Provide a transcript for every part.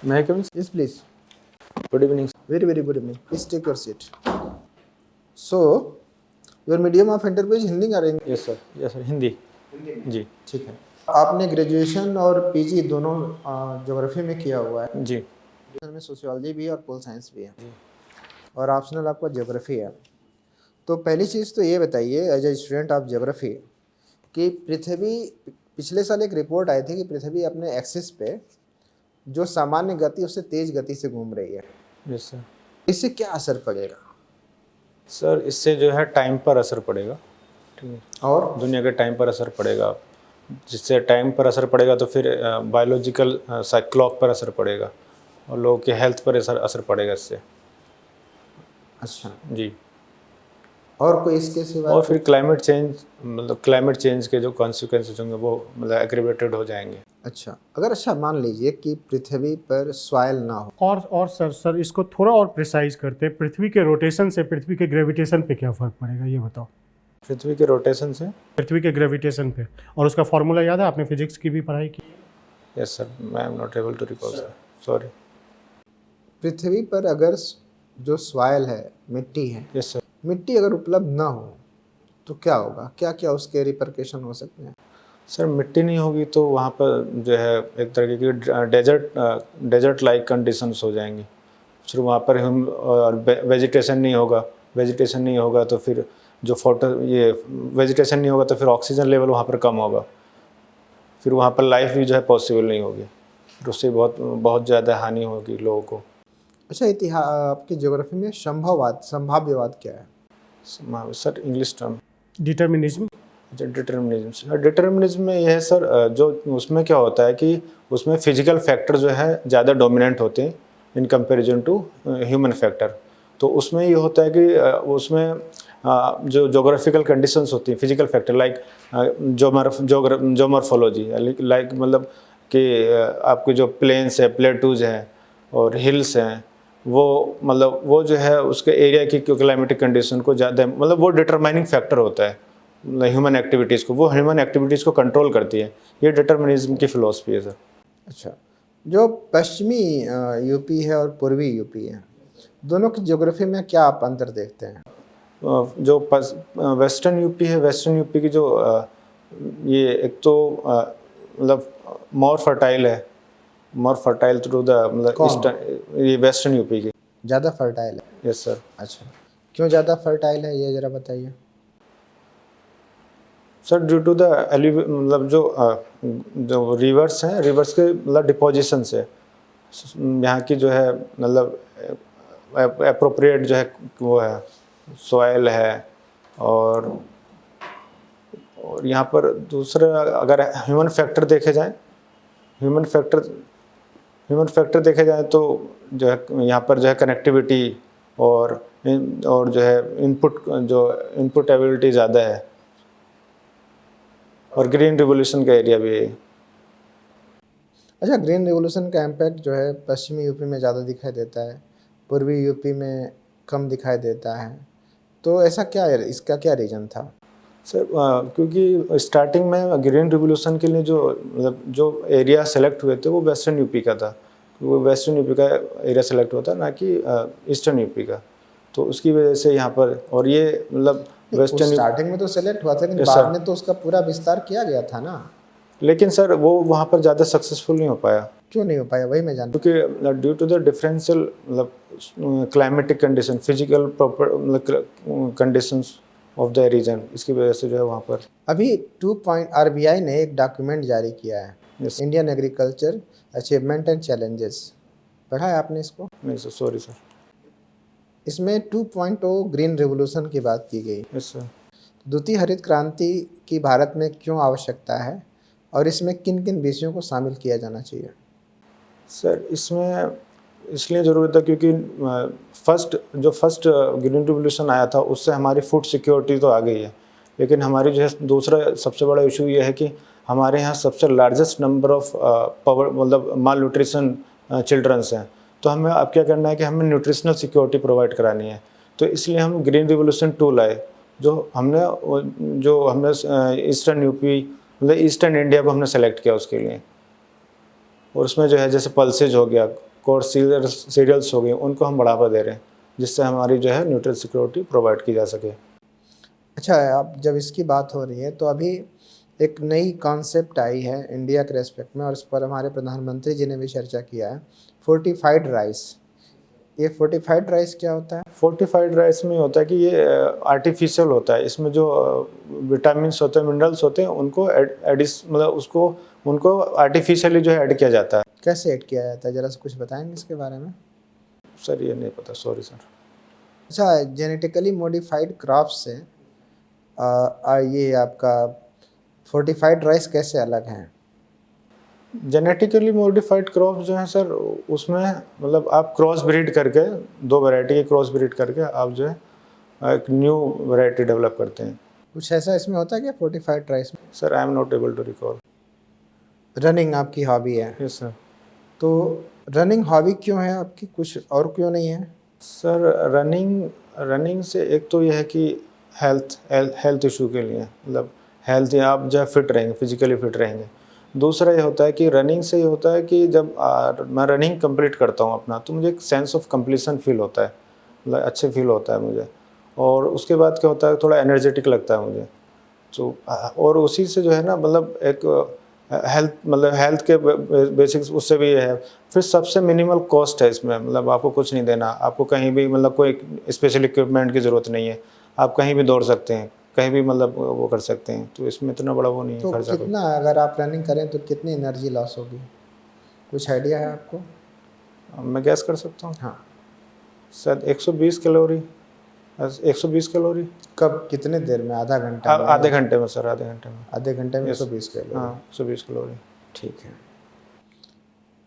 May I come in? Yes, please. Good evening. Very, very good evening. Please take your seat. So, your medium of interview is Hindi or English? Yes sir, Hindi जी ठीक है. आपने graduation और PG दोनों geography में किया हुआ है. जी में सोशियोलॉजी भी है और पोल साइंस भी है और ऑप्शनल आपका ज्योग्राफी है. तो पहली चीज़ तो ये बताइए as a student of geography कि पृथ्वी पिछले साल एक रिपोर्ट आई थी कि पृथ्वी अपने एक्सिस पे जो सामान्य गति उससे तेज गति से घूम रही है. Yes sir. इससे क्या असर पड़ेगा? सर इससे जो है टाइम पर असर पड़ेगा. ठीक है. और दुनिया के टाइम पर असर पड़ेगा. जिससे टाइम पर असर पड़ेगा तो फिर बायोलॉजिकल क्लॉक पर असर पड़ेगा और लोगों के हेल्थ पर असर पड़ेगा इससे. अच्छा जी. और कोई इसके सिवा? और फिर क्लाइमेट चेंज के जो कॉन्सिक्वेंसेज होंगे वो मतलब एग्रीवेटेड हो जाएंगे. अच्छा अगर मान लीजिए कि पृथ्वी पर सॉइल ना हो और सर इसको थोड़ा और प्रिसाइज करते हैं. पृथ्वी के रोटेशन से पृथ्वी के ग्रेविटेशन पे क्या फ़र्क पड़ेगा ये बताओ. पृथ्वी के रोटेशन से पृथ्वी के ग्रेविटेशन पे, और उसका फार्मूला याद है? आपने फिजिक्स की भी पढ़ाई की. Yes sir. I am not able to recall sir, sorry. पृथ्वी पर अगर जो सॉइल है मिट्टी है, यस सर. मिट्टी अगर उपलब्ध ना हो तो क्या होगा? क्या क्या उसके रिपरकेशन हो सकते हैं? सर मिट्टी नहीं होगी तो वहाँ पर जो है एक तरह की डेजर्ट लाइक कंडीशंस हो जाएंगी. फिर वहाँ पर वेजिटेशन नहीं होगा तो फिर जो वेजिटेशन नहीं होगा तो फिर ऑक्सीजन लेवल वहाँ पर कम होगा. फिर वहाँ पर लाइफ भी जो है पॉसिबल नहीं होगी. फिर उससे बहुत ज़्यादा हानि होगी लोगों को. अच्छा आपकी ज्योग्राफी में संभाव्यवाद क्या है? Sir English term determinism. Determinism में यह है सर, जो उसमें क्या होता है कि उसमें फिजिकल फैक्टर जो है ज़्यादा डोमिनेंट होते हैं in comparison to human factor. तो उसमें ये होता है कि उसमें जो जोग्राफिकल कंडीशंस होती हैं फिजिकल फैक्टर लाइक जोमॉर्फोलॉजी लाइक मतलब कि आपके जो प्लेन्स है, प्लेटूज हैं और हिल्स हैं, वो जो है उसके एरिया की क्लाइमेटिक कंडीशन को ज़्यादा मतलब वो डिटरमाइनिंग फैक्टर होता है ह्यूमन एक्टिविटीज़ को. वो ह्यूमन एक्टिविटीज़ को कंट्रोल करती है. ये डिटर्मिनिज्म की फिलॉसफी है सर. अच्छा जो पश्चिमी यूपी है और पूर्वी यूपी है, दोनों की ज्योग्राफी में क्या आप अंतर देखते हैं? जो वेस्टर्न यूपी है, वेस्टर्न यूपी की जो ये एक तो मतलब मोर फर्टाइल थ्रू द मतलब ईस्टर्न, ये वेस्टर्न यूपी की ज़्यादा फर्टाइल है. Yes sir. अच्छा क्यों ज़्यादा फर्टाइल है ये ज़रा बताइए. सर ड्यू टू द मतलब जो रिवर्स हैं, रिवर्स के मतलब डिपोजिशन से यहाँ की जो है मतलब एप्रोप्रिएट जो है वो है सॉइल है. और यहाँ पर दूसरा अगर ह्यूमन फैक्टर देखे जाए तो जो है यहाँ पर जो है कनेक्टिविटी और जो है इनपुट एबिलिटी ज़्यादा है और ग्रीन रिवोल्यूशन का एरिया भी है. अच्छा ग्रीन रिवोल्यूशन का इम्पैक्ट जो है पश्चिमी यूपी में ज़्यादा दिखाई देता है, पूर्वी यूपी में कम दिखाई देता है. तो ऐसा क्या है, इसका क्या रीज़न था? सर क्योंकि स्टार्टिंग में ग्रीन रिवोल्यूशन के लिए जो एरिया सेलेक्ट हुए थे वो वेस्टर्न यूपी का था. वो वेस्टर्न यूपी का एरिया सेलेक्ट हुआ था, ना कि ईस्टर्न यूपी का. तो उसकी वजह से यहाँ पर और ये मतलब वेस्टर्न स्टार्टिंग में तो सेलेक्ट हुआ था लेकिन बाद में तो उसका पूरा विस्तार किया गया था ना. लेकिन सर वो वहाँ पर ज़्यादा सक्सेसफुल नहीं हो पाया. क्यों नहीं हो पाया वही मैं जानता हूँ. क्योंकि ड्यू टू द डिफरेंशियल मतलब क्लाइमेटिक कंडीशन, फिजिकल प्रॉपर मतलब कंडीशंस ऑफ द रीजन, इसकी वजह से जो है वहाँ पर अभी RBI ने एक डॉक्यूमेंट जारी किया है, Indian agriculture achievement and challenges. पढ़ा है आपने इसको? नहीं सर, सॉरी सर. इसमें 2.0 ग्रीन रिवोल्यूशन की बात की गई. Yes sir. द्वितीय हरित क्रांति की भारत में क्यों आवश्यकता है और इसमें किन किन विषयों को शामिल किया जाना चाहिए? सर इसमें इसलिए ज़रूरत है क्योंकि फर्स्ट ग्रीन रिवोल्यूशन आया था उससे हमारी फूड सिक्योरिटी तो आ गई है, लेकिन हमारी जो है दूसरा सबसे बड़ा इशू ये है कि हमारे यहाँ सबसे लार्जेस्ट नंबर ऑफ मतलब माल न्यूट्रिशन चिल्ड्रंस हैं. तो हमें अब क्या करना है कि हमें न्यूट्रिशनल सिक्योरिटी प्रोवाइड करानी है. तो इसलिए हम ग्रीन रिवोल्यूशन 2 लाए, जो हमने ईस्टर्न यूपी मतलब ईस्टर्न इंडिया को हमने सेलेक्ट किया उसके लिए. और उसमें जो है जैसे पल्सेज हो गया, कोर्स सीरियल्स हो गए, उनको हम बढ़ावा दे रहे हैं, जिससे हमारी जो है न्यूट्रिशन सिक्योरिटी प्रोवाइड की जा सके। अच्छा, अब जब इसकी बात हो रही है तो अभी एक नई कॉन्सेप्ट आई है इंडिया के रेस्पेक्ट में, और इस पर हमारे प्रधानमंत्री जी ने भी चर्चा किया है, फोर्टिफाइड राइस। ये फोर्टिफाइड राइस क्या होता है? फोर्टिफाइड राइस में होता है कि ये आर्टिफिशियल होता है, इसमें जो विटामिन्स होते हैं, मिनरल्स होते हैं, उनको उनको आर्टिफिशियली जो है ऐड किया जाता है। कैसे ऐड किया जाता है, ज़रा सा कुछ बताएंगे इसके बारे में? सर ये नहीं पता, सॉरी सर। अच्छा, जेनेटिकली मॉडिफाइड क्रॉप से ये आपका फोर्टिफाइड राइस कैसे अलग हैं? जेनेटिकली मॉडिफाइड क्रॉप जो है सर, उसमें मतलब आप क्रॉस ब्रीड करके, 2 वैरायटी की क्रॉस ब्रीड करके आप जो है एक न्यू वैरायटी डेवलप करते हैं। कुछ ऐसा इसमें होता है क्या फोर्टिफाइड राइस में? Sir I am not able to recall. Running आपकी हॉबी है, यस सर। तो रनिंग हॉबी क्यों है आपकी, कुछ और क्यों नहीं है? सर रनिंग से एक तो यह है कि हेल्थ इशू के लिए, मतलब हेल्थ, आप जो है फिट रहेंगे, फिजिकली फिट रहेंगे। दूसरा ये होता है कि रनिंग से ये होता है कि जब मैं रनिंग कंप्लीट करता हूँ अपना, तो मुझे एक सेंस ऑफ कंप्लीशन फील होता है, मतलब अच्छे फील होता है मुझे। और उसके बाद क्या होता है, थोड़ा एनर्जेटिक लगता है मुझे। तो और उसी से जो है ना, मतलब एक हेल्थ के बेसिक्स उससे भी है। फिर सबसे मिनिमल कॉस्ट है इसमें, मतलब आपको कुछ नहीं देना, आपको कहीं भी मतलब कोई स्पेशल इक्विपमेंट की ज़रूरत नहीं है, आप कहीं भी दौड़ सकते हैं, कहीं भी मतलब वो कर सकते हैं, तो इसमें इतना बड़ा वो नहीं है तो खर्चा। कितना, अगर आप रनिंग करें तो कितनी एनर्जी लॉस होगी, कुछ आइडिया है आपको? मैं गैस कर सकता हूँ हाँ। शायद 120 कैलोरी, 120 कैलोरी। कब, कितने देर में, आधा घंटा में? आधे घंटे में सर, आधे घंटे में। आधे घंटे में Yes. 120 कैलोरी? हाँ 120 कैलोरी। ठीक है।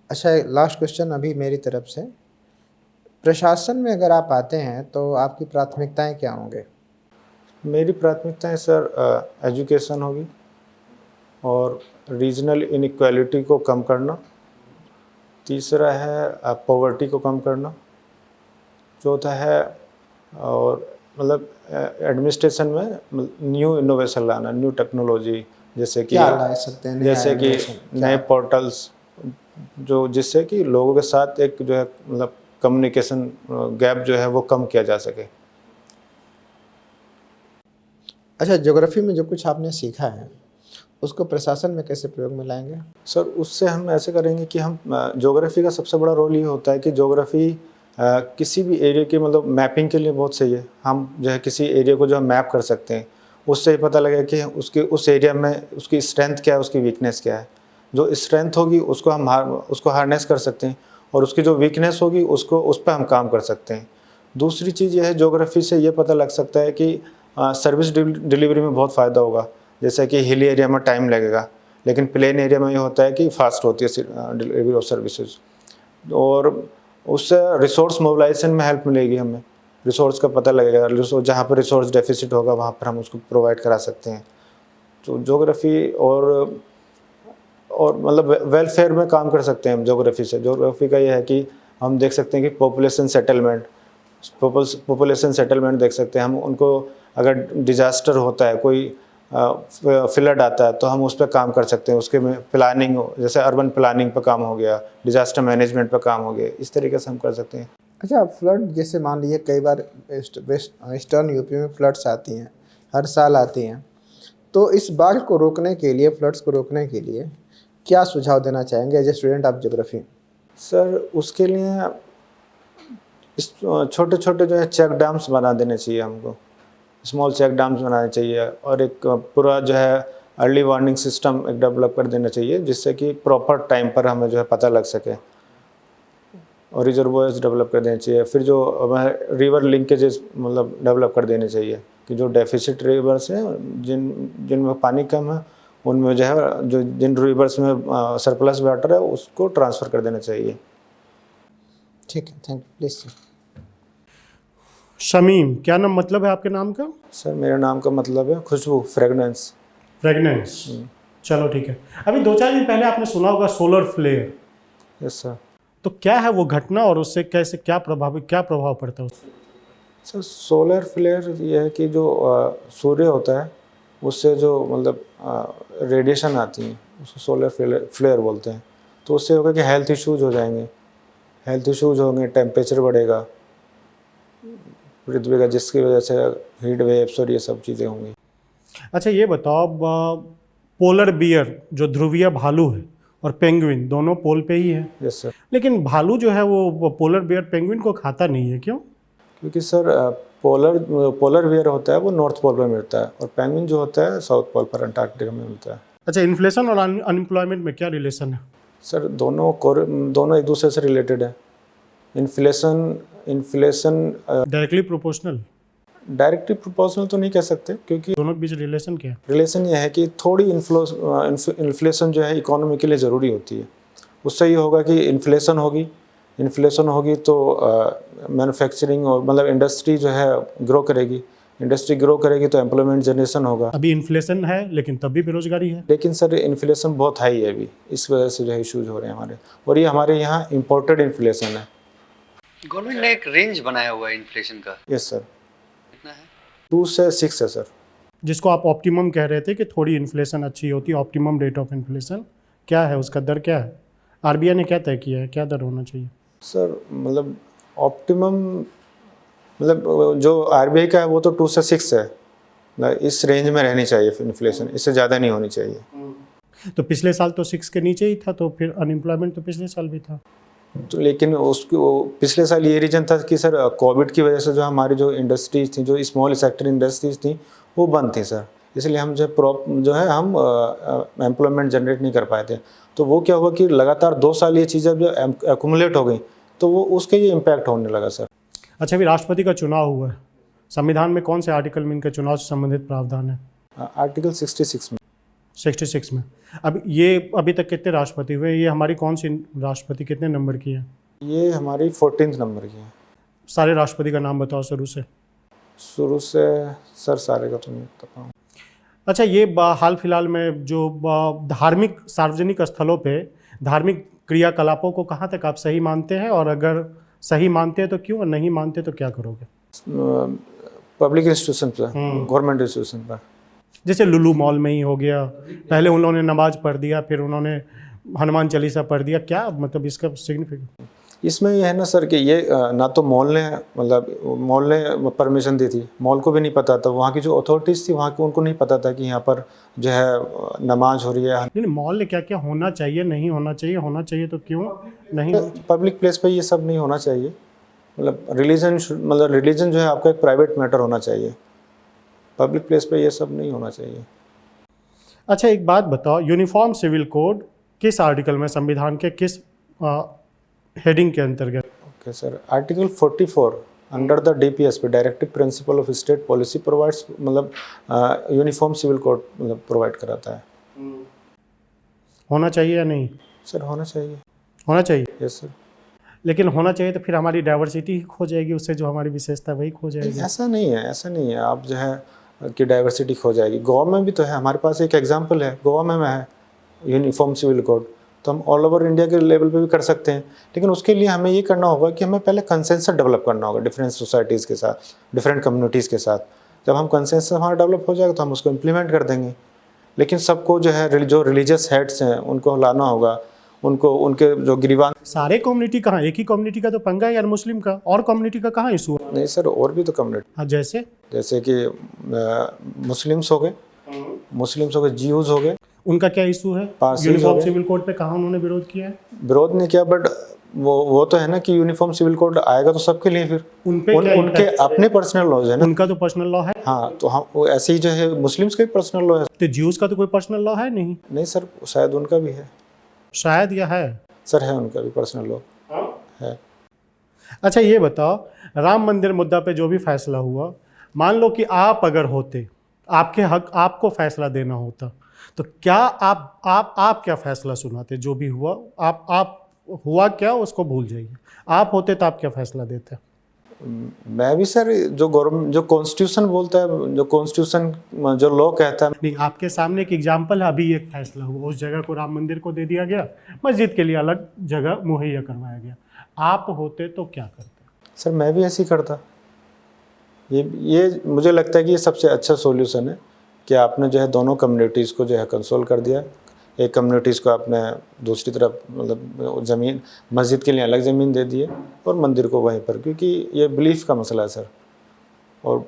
अच्छा, लास्ट क्वेश्चन अभी मेरी तरफ से, प्रशासन में अगर आप आते हैं तो आपकी प्राथमिकताएं क्या होंगे? मेरी प्राथमिकताएं सर एजुकेशन होगी, और रीजनल इनइक्वालिटी को कम करना। तीसरा है पॉवर्टी को कम करना। चौथा है और मतलब एडमिनिस्ट्रेशन में न्यू इनोवेशन लाना, न्यू टेक्नोलॉजी, जैसे कि क्या ला सकते हैं? जैसे कि नए पोर्टल्स, जो जिससे कि लोगों के साथ एक जो है मतलब कम्युनिकेशन गैप जो है वो कम किया जा सके। अच्छा, ज्योग्राफी में जो कुछ आपने सीखा है उसको प्रशासन में कैसे प्रयोग में लाएंगे? सर उससे हम ऐसे करेंगे कि हम ज्योग्राफी का सबसे बड़ा रोल ये होता है कि ज्योग्राफी किसी भी एरिया की मतलब मैपिंग के लिए बहुत सही है। हम जो है किसी एरिया को जो है मैप कर सकते हैं, उससे ही पता लगेगा कि उसके उस एरिया में उसकी स्ट्रेंथ क्या है, उसकी वीकनेस क्या है। जो स्ट्रेंथ होगी उसको हम उसको हार्नेस कर सकते हैं, और उसकी जो वीकनेस होगी उसको उस पर हम काम कर सकते हैं। दूसरी चीज़ यह है, ज्योग्राफी से ये पता लग सकता है कि सर्विस डिलीवरी में बहुत फ़ायदा होगा। जैसे कि हिली एरिया में टाइम लगेगा, लेकिन प्लेन एरिया में ये होता है कि फास्ट होती है डिलीवरी ऑफ सर्विसेज। और उससे रिसोर्स मोबिलाइजेशन में हेल्प मिलेगी हमें, रिसोर्स का पता लगेगा, जहाँ पर रिसोर्स डेफिसिट होगा वहाँ पर हम उसको प्रोवाइड करा सकते हैं। तो ज्योग्राफी और मतलब वेलफेयर में काम कर सकते हैं हम ज्योग्राफी से। ज्योग्राफी का ये है कि हम देख सकते हैं कि पॉपुलेशन सेटलमेंट देख सकते हैं हम उनको। अगर डिजास्टर होता है, कोई फ्लड आता है, तो हम उस पर काम कर सकते हैं। उसके में प्लानिंग, जैसे अर्बन प्लानिंग पर काम हो गया, डिजास्टर मैनेजमेंट पर काम हो गया, इस तरीके से हम कर सकते हैं। अच्छा, फ्लड जैसे मान लीजिए कई बार ईस्टर्न यूपी में फ्लड्स आती हैं, हर साल आती हैं, तो इस बाढ़ को रोकने के लिए, फ्लड्स को रोकने के लिए क्या सुझाव देना चाहेंगे as a student of geography? Sir उसके लिए इस छोटे छोटे जो है चेक डैम्स बना देने चाहिए हमको, स्मॉल चेक डैम्स बनाने चाहिए, और एक पूरा जो है अर्ली वार्निंग सिस्टम एक डेवलप कर देना चाहिए, जिससे कि प्रॉपर टाइम पर हमें जो है पता लग सके। और रिजर्वोयर्स डेवलप कर देने चाहिए। फिर जो रिवर लिंकेजेस मतलब डेवलप कर देने चाहिए कि जो डेफिसिट रिवर्स हैं, जिनमें पानी कम है, उनमें जो है जिन रिवर्स में सरप्लस वाटर है उसको ट्रांसफ़र कर देना चाहिए। ठीक है, thank you. Please sir. Shamim, क्या नाम मतलब है आपके नाम का? सर मेरे नाम का मतलब है खुशबू, फ्रेगनेंस। फ्रेगनेंस। चलो ठीक है। अभी 2-4 दिन पहले आपने सुना होगा सोलर फ्लेयर। Yes sir. तो क्या है वो घटना, और उससे कैसे क्या प्रभाव पड़ता है उससे? सर सोलर फ्लेयर ये है कि जो सूर्य होता है उससे जो मतलब रेडिएशन आती है उसको सोलर फ्लेयर बोलते हैं। तो उससे होगा कि हेल्थ इश्यूज हो जाएंगे, हेल्थ इश्यूज होंगे, टेम्परेचर बढ़ेगा पृथ्वी का, जिसकी वजह से हीट वेव्स और ये सब चीज़ें होंगी। अच्छा ये बताओ, पोलर बियर जो ध्रुवीय भालू है और पेंगुइन दोनों पोल पे ही है, यस सर। लेकिन भालू जो है वो पोलर बियर पेंगुइन को खाता नहीं है, क्यों? क्योंकि सर पोलर बियर होता है वो नॉर्थ पोल पर मिलता है, और पेंगुइन जो होता है साउथ पोल पर अंटार्कटिका में मिलता है। अच्छा, इन्फ्लेशन और अनएम्प्लॉयमेंट में क्या रिलेशन है? सर दोनों एक दूसरे से रिलेटेड है। Inflation directly proportional? Directly proportional तो नहीं कह सकते, क्योंकि दोनों के बीच रिलेशन क्या है? रिलेशन ये है कि थोड़ी इन्फ्लेशन जो है इकोनॉमी के लिए ज़रूरी होती है। उससे ये होगा कि इन्फ्लेशन होगी तो मैन्युफैक्चरिंग और मतलब इंडस्ट्री जो है ग्रो करेगी, इंडस्ट्री ग्रो करेगी तो एम्प्लॉयमेंट जनरेशन होगा। अभी इन्फ्लेशन है लेकिन तब भी बेरोजगारी है। लेकिन सर इन्फ्लेशन बहुत हाई है अभी, इस वजह से जो है इशूज़ हो रहे हैं हमारे, और ये हमारे यहाँ इम्पोर्टेड इन्फ्लेशन है। गवर्नमेंट ने एक रेंज बनाया हुआ है इन्फ्लेशन का, यस सर। कितना है? 2 से 6 है सर। जिसको आप ऑप्टिमम कह रहे थे कि थोड़ी इन्फ्लेशन अच्छी होती है, ऑप्टिमम रेट ऑफ इन्फ्लेशन क्या है, उसका दर क्या है? आरबीआई ने क्या तय किया है, क्या दर होना चाहिए? सर मतलब ऑप्टिमम मतलब जो आरबीआई का है वो तो 2 से 6 है, मतलब इस रेंज में रहनी चाहिए इन्फ्लेशन, इससे ज़्यादा नहीं होनी चाहिए। तो पिछले साल तो 6 के नीचे ही था, तो फिर अनएम्प्लॉयमेंट तो पिछले साल भी था। तो लेकिन पिछले साल ये रीजन था कि सर कोविड की वजह से जो हमारी जो इंडस्ट्रीज थी, जो स्मॉल सेक्टर इंडस्ट्रीज थी वो बंद थी सर, इसलिए हम हम एम्प्लॉयमेंट जनरेट नहीं कर पाए थे। तो वो क्या हुआ कि लगातार 2 साल ये चीज़ें जो एक्यूमुलेट हो गई, तो वो उसके ये इम्पैक्ट होने लगा सर। अच्छा, अभी राष्ट्रपति का चुनाव हुआ है, संविधान में कौन से आर्टिकल में इनके चुनाव से संबंधित प्रावधान है? आर्टिकल 66 में। 66 में। अब ये अभी तक कितने राष्ट्रपति हुए? ये हमारी कौन सी राष्ट्रपति कितने नंबर की है? ये हमारी 14th नंबर की है। सारे राष्ट्रपति का नाम बताओ शुरू से। सर सारे का तो नहीं पता हूँ। अच्छा, ये हाल फिलहाल में जो धार्मिक सार्वजनिक स्थलों पे धार्मिक क्रियाकलापों को कहाँ तक आप सही मानते हैं, और अगर सही मानते हैं तो क्यों, और नहीं मानते तो क्या करोगे? पब्लिक इंस्टीट्यूशन पर, गवर्नमेंट इंस्टीट्यूशन पर। जैसे लुलु मॉल में ही हो गया, पहले उन लोगों ने नमाज पढ़ दिया, फिर उन्होंने हनुमान चालीसा पढ़ दिया, क्या मतलब इसका सिग्निफिकेंस? इसमें ये है ना सर कि ये ना तो मॉल ने परमिशन दी थी, मॉल को भी नहीं पता था, वहाँ की जो अथॉरिटीज़ थी वहाँ की उनको नहीं पता था कि यहाँ पर जो है नमाज हो रही है। नहीं, मॉल ने क्या क्या होना चाहिए, नहीं होना चाहिए, होना चाहिए तो क्यों नहीं? पब्लिक प्लेस पे ये सब नहीं होना चाहिए, मतलब रिलीजन जो है आपका एक प्राइवेट मैटर होना चाहिए, पब्लिक प्लेस पे ये सब नहीं होना चाहिए। अच्छा, एक बात बताओ, यूनिफॉर्म सिविल कोड किस आर्टिकल में, संविधान के किस हेडिंग के अंतर्गत? Okay sir, article 44 under the DPSP directive principle of state policy provides, मतलब यूनिफॉर्म सिविल कोड मतलब प्रोवाइड कराता है। होना चाहिए या नहीं? सर होना चाहिए। होना चाहिए। Yes sir. लेकिन होना चाहिए तो फिर हमारी डाइवर्सिटी खो जाएगी, उससे जो हमारी विशेषता वही खो जाएगी। ऐसा नहीं है, आप जो है कि डाइवर्सिटी खो जाएगी। गोवा में भी तो है, हमारे पास एक एग्जांपल है, गोवा में है यूनिफॉर्म सिविल कोड, तो हम ऑल ओवर इंडिया के लेवल पे भी कर सकते हैं। लेकिन उसके लिए हमें ये करना होगा कि हमें पहले कंसेंसस डेवलप करना होगा डिफरेंट सोसाइटीज़ के साथ, डिफरेंट कम्युनिटीज़ के साथ। जब हम कंसेंसस हमारा डेवलप हो जाएगा तो हम उसको इम्प्लीमेंट कर देंगे। लेकिन सबको जो है जो रिलीजियस हेड्स हैं उनको लाना होगा, उनको उनके जो गिरीवान। सारे कम्युनिटी कहाँ, एक ही कम्युनिटी का तो पंगा है यार, मुस्लिम का, और कम्युनिटी का कहाँ इशू है? नहीं सर, और भी तो कम्युनिटी। हाँ, जैसे कि मुस्लिम्स हो गए, जीयूज हो गए, उनका क्या इशू है? पारसीज यूनिफॉर्म हो गए। सिविल कोड पे कहाँ उन्होंने विरोध किया है? विरोध नहीं किया, बट वो तो है ना कि यूनिफॉर्म सिविल कोड आएगा तो सबके लिए, फिर उनके अपने पर्सनल लॉज है ना। उनका तो पर्सनल लॉ है। हाँ, तो हम वो ऐसे ही जो है मुस्लिम्स का भी पर्सनल लॉ है। तो ज्यूज का तो कोई पर्सनल लॉ है नहीं? नहीं सर, शायद उनका भी है। शायद, या है? सर है, उनका भी पर्सनल लॉ है। अच्छा, ये बताओ, राम मंदिर मुद्दा पे जो भी फैसला हुआ, मान लो कि आप अगर होते, आपके हक आपको फैसला देना होता, तो क्या आप क्या फैसला सुनाते? जो भी हुआ, आप हुआ क्या उसको भूल जाइए, आप होते तो आप क्या फैसला देते? मैं भी सर जो कॉन्स्टिट्यूशन बोलता है, जो लॉ कहता है। नहीं, आपके सामने एक एग्जाम्पल है, अभी एक फैसला हुआ, उस जगह को राम मंदिर को दे दिया गया, मस्जिद के लिए अलग जगह मुहैया करवाया गया, आप होते तो क्या करते? सर मैं भी ऐसे ही करता। ये मुझे लगता है कि ये सबसे अच्छा सॉल्यूशन है कि आपने जो है दोनों कम्युनिटीज़ को जो है कंसोल कर दिया, एक कम्युनिटीज़ को आपने दूसरी तरफ मतलब ज़मीन, मस्जिद के लिए अलग ज़मीन दे दी है और मंदिर को वहीं पर, क्योंकि ये बिलीफ का मसला है सर। और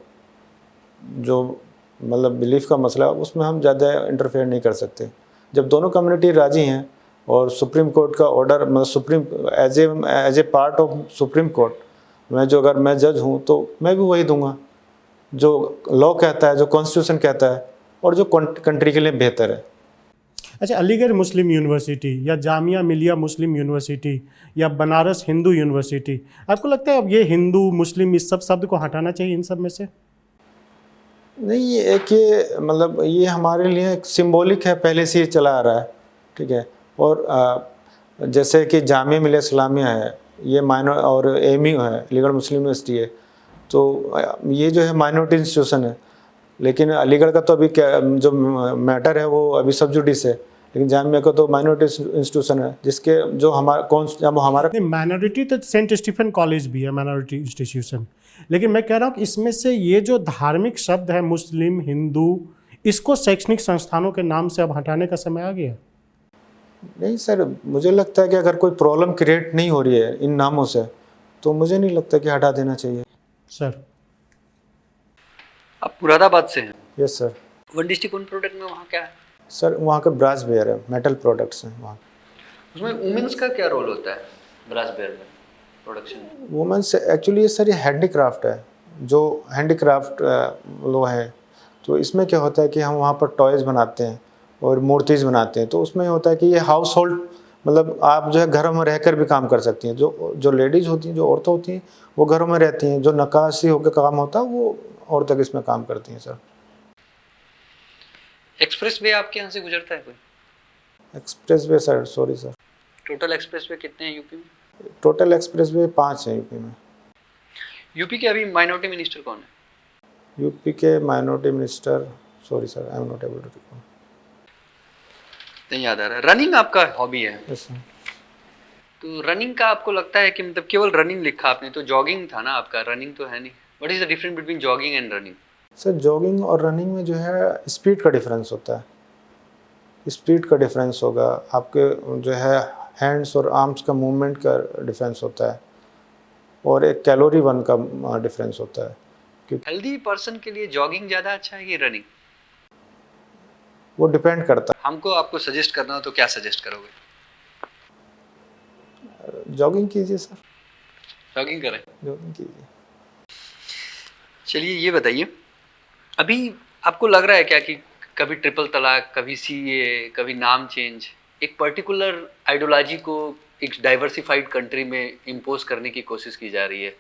जो मतलब बिलीफ का मसला है उसमें हम ज़्यादा इंटरफेयर नहीं कर सकते। जब दोनों कम्युनिटी राज़ी हैं और सुप्रीम कोर्ट का ऑर्डर, मतलब supreme as a part of supreme court, अगर मैं जज हूँ तो मैं भी वही दूंगा जो लॉ कहता है, जो कॉन्स्टिट्यूशन कहता है और जो कंट्री के लिए बेहतर है। अच्छा, अलीगढ़ मुस्लिम यूनिवर्सिटी या जामिया मिलिया मुस्लिम यूनिवर्सिटी या बनारस हिंदू यूनिवर्सिटी, आपको लगता है अब ये हिंदू मुस्लिम इस सब शब्द को हटाना चाहिए इन सब में से? नहीं, ये एक ये मतलब ये हमारे लिए एक सिंबॉलिक है, पहले से ये चला आ रहा है, ठीक है। और जैसे कि जामिया मिलिया इस्लामिया है, ये माइनर, और एमयू है, अलीगढ़ मुस्लिम यूनिवर्सिटी है, तो ये जो है माइनॉरिटी इंस्टीट्यूशन है। लेकिन अलीगढ़ का तो अभी क्या जो मैटर है वो अभी सब जुडिस है, लेकिन जामिया का तो माइनॉरिटी इंस्टीट्यूशन है, जिसके जो हमारा माइनॉरिटी तो सेंट स्टीफन कॉलेज भी है माइनॉरिटी इंस्टीट्यूशन, लेकिन मैं कह रहा हूँ कि इसमें से ये जो धार्मिक शब्द है मुस्लिम हिंदू, इसको शैक्षणिक संस्थानों के नाम से अब हटाने का समय आ गया। नहीं सर, मुझे लगता है कि अगर कोई प्रॉब्लम क्रिएट नहीं हो रही है इन नामों से, तो मुझे नहीं लगता कि हटा देना चाहिए। सर, आप मुरादाबाद से हैं। Yes sir. One district one product में वहाँ क्या है? सर वहाँ के ब्रास बेयर है, मेटल प्रोडक्ट्स हैं वहाँ। उसमें वुमेन्स का क्या रोल होता है ब्रास बेयर में प्रोडक्शन में? वुमेन्स एक्चुअली ये सर ये हैंडीक्राफ्ट है, जो हैंडीक्राफ्ट लो है। तो इसमें क्या होता है कि हम वहाँ पर टॉयज़ बनाते हैं और मूर्तिज़ बनाते हैं। तो उसमें होता है कि ये हाउस होल्ड, मतलब आप जो है घरों में रहकर भी काम कर सकती हैं। जो लेडीज़ होती हैं, जो औरतें होती हैं, वो घरों में रहती हैं। जो नक्काशी होकर काम होता है वो औरतें इसमें काम करती हैं सर। एक्सप्रेस वे आपके यहाँ से गुजरता है कोई? Express way sir, sorry sir, total express way कितने हैं यूपी में? टोटल एक्सप्रेस वे 5 हैं यूपी में। यूपी के अभी माइनॉरिटी मिनिस्टर कौन है? यूपी के minority minister, sorry sir, I am not able to recall. नहीं याद आ रहा है। रनिंग आपका हॉबी है, यस सर। तो रनिंग का आपको लगता है कि मतलब केवल रनिंग लिखा आपने, तो जॉगिंग था ना आपका, रनिंग तो है नहीं। What is the difference between jogging and running? Sir jogging और रनिंग में जो है स्पीड का डिफरेंस होता है। स्पीड का डिफरेंस होगा, आपके जो है हैंड्स और आर्म्स का मूवमेंट का डिफरेंस होता है, और एक कैलोरी वन का डिफरेंस होता है। क्योंकि हेल्दी पर्सन के लिए जॉगिंग ज़्यादा अच्छा है कि रनिंग? वो डिपेंड करता हमको आपको सजेस्ट करना हो तो क्या सजेस्ट करोगे? है। जॉगिंग कीजिए सर, जॉगिंग करें। जॉगिंग कीजिए। चलिए ये बताइए, अभी आपको लग रहा है क्या कि कभी ट्रिपल तलाक, कभी सीए, कभी नाम चेंज, एक पर्टिकुलर आइडियोलॉजी को एक डाइवर्सिफाइड कंट्री में इम्पोज करने की कोशिश की जा रही है?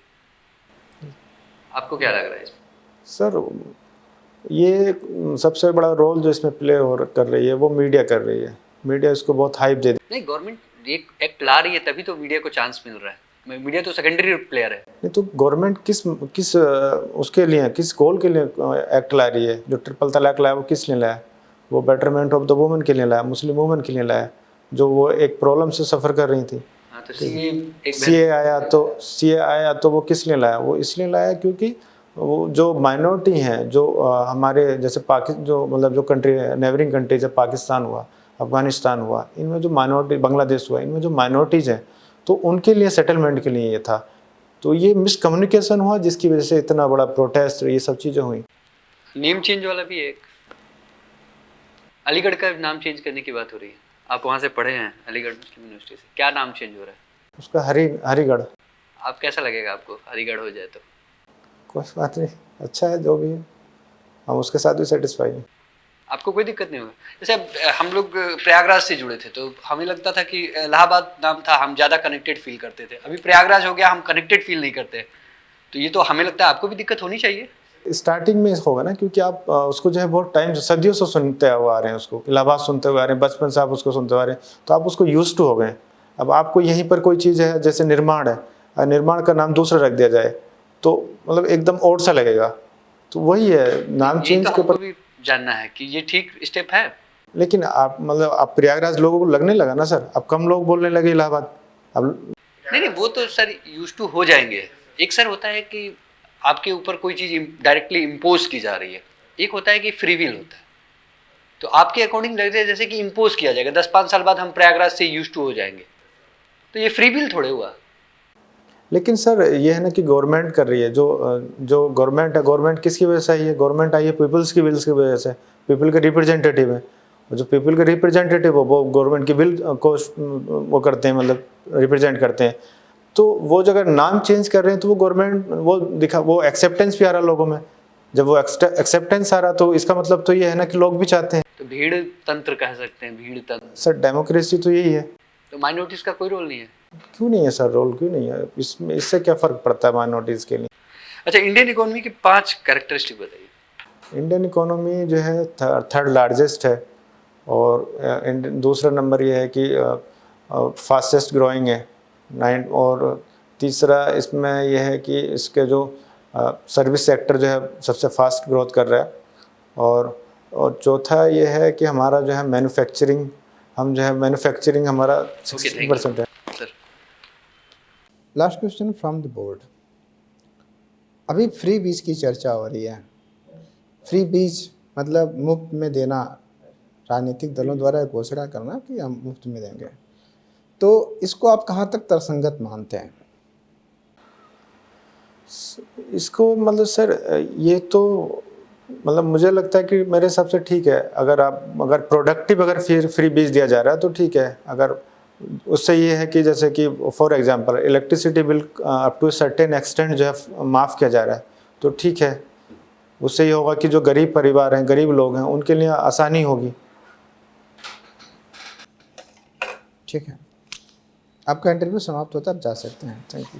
आपको क्या लग रहा है इसमें? सर ये सबसे बड़ा रोल जो इसमें प्ले कर रही है वो मीडिया कर रही है। मीडिया इसको बहुत हाइप दे नहीं, गवर्नमेंट एक एक्ट ला रही है तभी तो मीडिया को चांस मिल रहा है। मीडिया तो सेकेंडरी प्लेयर है। नहीं तो गवर्नमेंट किस उसके लिए, किस गोल के लिए एक्ट ला रही है? जो ट्रिपल तलाक लाया वो किस लिए लाया? वो बेटरमेंट ऑफ द वुमेन के लिए लाया, मुस्लिम वुमेन के लिए लाया, जो वो एक प्रॉब्लम से सफ़र कर रही थी। हाँ, तो सीए आया तो वो किस लिए लाया? वो इसलिए लाया क्योंकि वो जो माइनॉरिटी हैं, जो हमारे जैसे जो मतलब जो कंट्री नेबरिंग कंट्री, जब पाकिस्तान हुआ, अफ़गानिस्तान हुआ, इनमें जो माइनॉरिटी, बांग्लादेश हुआ, इनमें जो माइनॉरिटीज़ हैं, तो उनके लिए सेटलमेंट के लिए ये था। तो ये मिसकम्युनिकेशन हुआ जिसकी वजह से इतना बड़ा प्रोटेस्ट, ये सब चीज़ें हुई। नेम चेंज वाला भी एक अलीगढ़ का नाम चेंज करने की बात हो रही है। आप वहाँ से पढ़े हैं अलीगढ़ मुस्लिम यूनिवर्सिटी से, क्या नाम चेंज हो रहा है उसका? हरिगढ़। आप कैसा लगेगा आपको हरिगढ़ हो जाए तो? कोई बात नहीं, अच्छा है जो भी है, हम उसके साथ भी सेटिस्फाई हैं। आपको कोई दिक्कत नहीं होगा? जैसे हम लोग प्रयागराज से जुड़े थे तो हमें लगता था कि इलाहाबाद नाम था, हम ज़्यादा कनेक्टेड फील करते थे। अभी प्रयागराज हो गया, हम कनेक्टेड फील नहीं करते। तो ये तो हमें लगता है आपको भी दिक्कत होनी चाहिए। स्टार्टिंग में होगा ना, क्योंकि आप उसको जो है बहुत टाइम से, सदियों से सुनते हुए आ रहे हैं, उसको इलाहाबाद सुनते हुए आ रहे हैं, बचपन से आप उसको सुनते हुए आ रहे हैं, तो आप उसको यूज टू हो गए। अब आपको यहीं पर कोई चीज़ है, जैसे निर्माण है, निर्माण का नाम दूसरा रख दिया जाए तो मतलब एकदम ओड सा लगेगा। तो वही है, नाम चेंज के ऊपर भी जानना है कि ये ठीक स्टेप है। लेकिन आप मतलब आप प्रयागराज लोगों को लगने लगा ना सर, अब कम लोग बोलने लगे इलाहाबाद। अब नहीं, वो तो सर यूज टू हो जाएंगे। एक सर होता है कि आपके ऊपर कोई चीज़ डायरेक्टली इम्पोज की जा रही है, एक होता है कि फ्री विल होता है। तो आपके अकॉर्डिंग लग रहा है जैसे कि इम्पोज किया जाएगा, 10-5 साल बाद हम प्रयागराज से यूज टू हो जाएंगे, तो ये फ्री विल थोड़े हुआ। लेकिन सर ये है ना कि गवर्नमेंट कर रही है, जो गवर्नमेंट है, गवर्नमेंट किसकी वजह से आई है? गवर्नमेंट आई है पीपल्स की विल्स की वजह से, पीपल के रिप्रेजेंटेटिव है, और जो पीपल के रिप्रेजेंटेटिव हो वो गवर्नमेंट की विल को वो करते हैं, मतलब रिप्रेजेंट करते हैं। तो वो जो अगर नाम चेंज कर रहे हैं तो वो गवर्नमेंट वो एक्सेप्टेंस भी आ रहा लोगों में। जब वो एक्सेप्टेंस आ रहा तो इसका मतलब तो ये है ना कि लोग भी चाहते हैं। तो भीड़ तंत्र कह सकते हैं, भीड़ तंत्र। सर डेमोक्रेसी तो यही है। तो माइनॉरिटीज का कोई रोल नहीं है? क्यों नहीं है सर, रोल क्यों नहीं है? इसमें इससे क्या फ़र्क पड़ता है माइनॉरिटीज़ के लिए? अच्छा, इंडियन इकोनॉमी की 5 कैरेक्टरिस्टिक बताइए। इंडियन इकोनॉमी जो है थर्ड लार्जेस्ट है, और दूसरा नंबर ये है कि फास्टेस्ट ग्रोइंग है 9, और तीसरा इसमें यह है कि इसके जो सर्विस सेक्टर जो है सबसे फास्ट ग्रोथ कर रहा है, और चौथा ये है कि हमारा जो है मैन्युफैक्चरिंग, हमारा 60% है। Sir last question from the board. अभी फ्री बीज की चर्चा हो रही है। फ्री बीज मतलब मुफ्त में देना, राजनीतिक दलों द्वारा घोषणा करना कि हम मुफ्त में देंगे, तो इसको आप कहाँ तक तर्कसंगत मानते हैं? इसको मतलब सर ये तो मतलब मुझे लगता है कि मेरे हिसाब से ठीक है। अगर प्रोडक्टिव अगर फ्री बीज दिया जा रहा है तो ठीक है। अगर उससे ये है कि जैसे कि for example electricity bill up to certain extent जो है माफ़ किया जा रहा है तो ठीक है। उससे ये होगा कि जो गरीब परिवार हैं, गरीब लोग हैं, उनके लिए आसानी होगी। ठीक है, आपका इंटरव्यू समाप्त होता है, आप जा सकते हैं। Thank you.